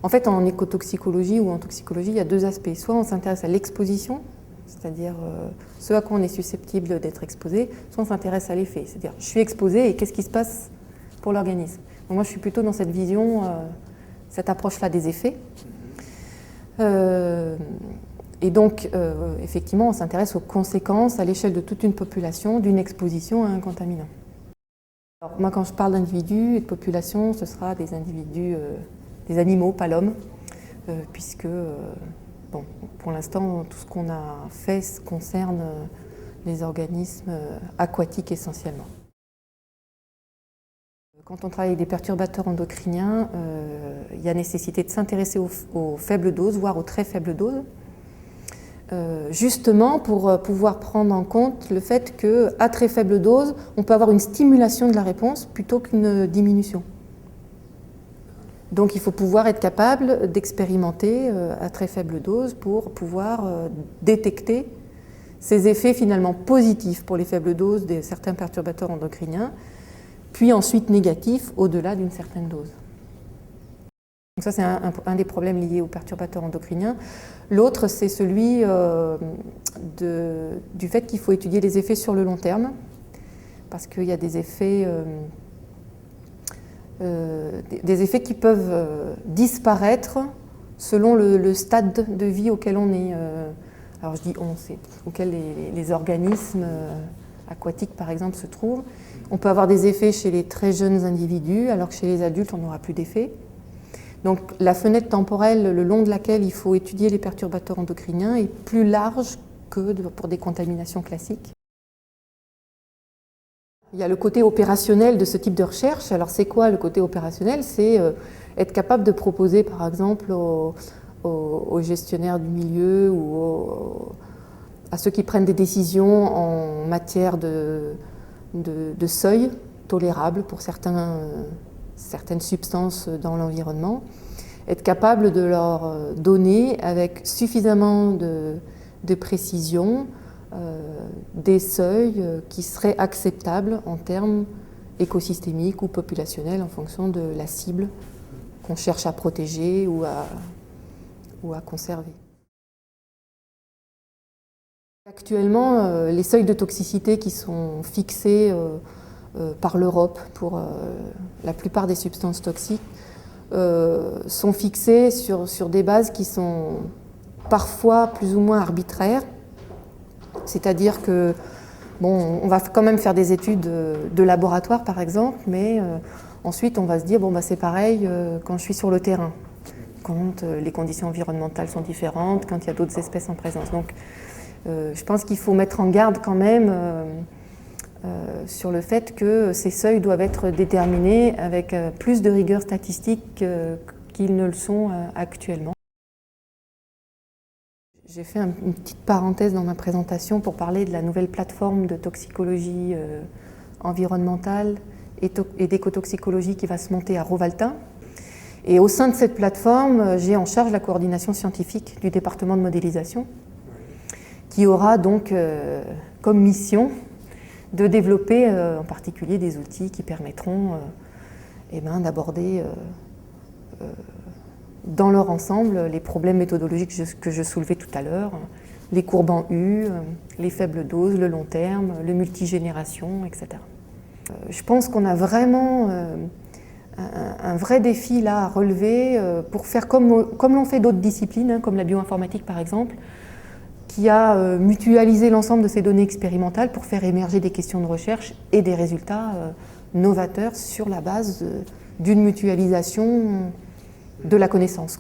En fait, en écotoxicologie ou en toxicologie, il y a deux aspects. Soit on s'intéresse à l'exposition, c'est-à-dire ce à quoi on est susceptible d'être exposé, soit on s'intéresse à l'effet, c'est-à-dire je suis exposé et qu'est-ce qui se passe pour l'organisme. Donc moi je suis plutôt dans cette vision, cette approche-là des effets. Et donc effectivement on s'intéresse aux conséquences à l'échelle de toute une population d'une exposition à un contaminant. Alors, moi quand je parle d'individus et de population, ce sera des individus, des animaux, pas l'homme, puisque bon, pour l'instant, tout ce qu'on a fait concerne les organismes aquatiques essentiellement. Quand on travaille avec des perturbateurs endocriniens, il y a nécessité de s'intéresser aux faibles doses, voire aux très faibles doses, justement pour pouvoir prendre en compte le fait qu'à très faible dose, on peut avoir une stimulation de la réponse plutôt qu'une diminution. Donc il faut pouvoir être capable d'expérimenter à très faible dose pour pouvoir détecter ces effets finalement positifs pour les faibles doses de certains perturbateurs endocriniens, puis ensuite négatifs au-delà d'une certaine dose. Donc ça c'est un des problèmes liés aux perturbateurs endocriniens. L'autre c'est celui du fait qu'il faut étudier les effets sur le long terme, parce qu'il y a des effets qui peuvent disparaître selon le stade de vie auquel on est. Alors je dis on, c'est auquel les organismes aquatiques par exemple se trouvent. On peut avoir des effets chez les très jeunes individus, alors que chez les adultes on n'aura plus d'effets. Donc la fenêtre temporelle le long de laquelle il faut étudier les perturbateurs endocriniens est plus large que pour des contaminations classiques. Il y a le côté opérationnel de ce type de recherche. Alors c'est quoi le côté opérationnel? C'est être capable de proposer par exemple aux gestionnaires du milieu ou à ceux qui prennent des décisions en matière de seuil tolérable pour certaines substances dans l'environnement, être capable de leur donner avec suffisamment de précision des seuils qui seraient acceptables en termes écosystémiques ou populationnels en fonction de la cible qu'on cherche à protéger ou à conserver. Actuellement, les seuils de toxicité qui sont fixés par l'Europe pour la plupart des substances toxiques sont fixés sur des bases qui sont parfois plus ou moins arbitraires. C'est-à-dire que, bon, on va quand même faire des études de laboratoire par exemple, mais ensuite on va se dire, bon, bah, c'est pareil quand je suis sur le terrain, quand les conditions environnementales sont différentes, quand il y a d'autres espèces en présence. Donc je pense qu'il faut mettre en garde quand même sur le fait que ces seuils doivent être déterminés avec plus de rigueur statistique qu'ils ne le sont actuellement. J'ai fait une petite parenthèse dans ma présentation pour parler de la nouvelle plateforme de toxicologie environnementale et d'écotoxicologie qui va se monter à Rovaltain. Et au sein de cette plateforme, j'ai en charge la coordination scientifique du département de modélisation, qui aura donc comme mission de développer en particulier des outils qui permettront d'aborder dans leur ensemble les problèmes méthodologiques que je soulevais tout à l'heure, les courbes en U, les faibles doses, le long terme, le multigénération, etc. Je pense qu'on a vraiment un vrai défi là à relever pour faire comme l'ont fait d'autres disciplines, comme la bioinformatique par exemple, qui a mutualisé l'ensemble de ces données expérimentales pour faire émerger des questions de recherche et des résultats novateurs sur la base d'une mutualisation de la connaissance.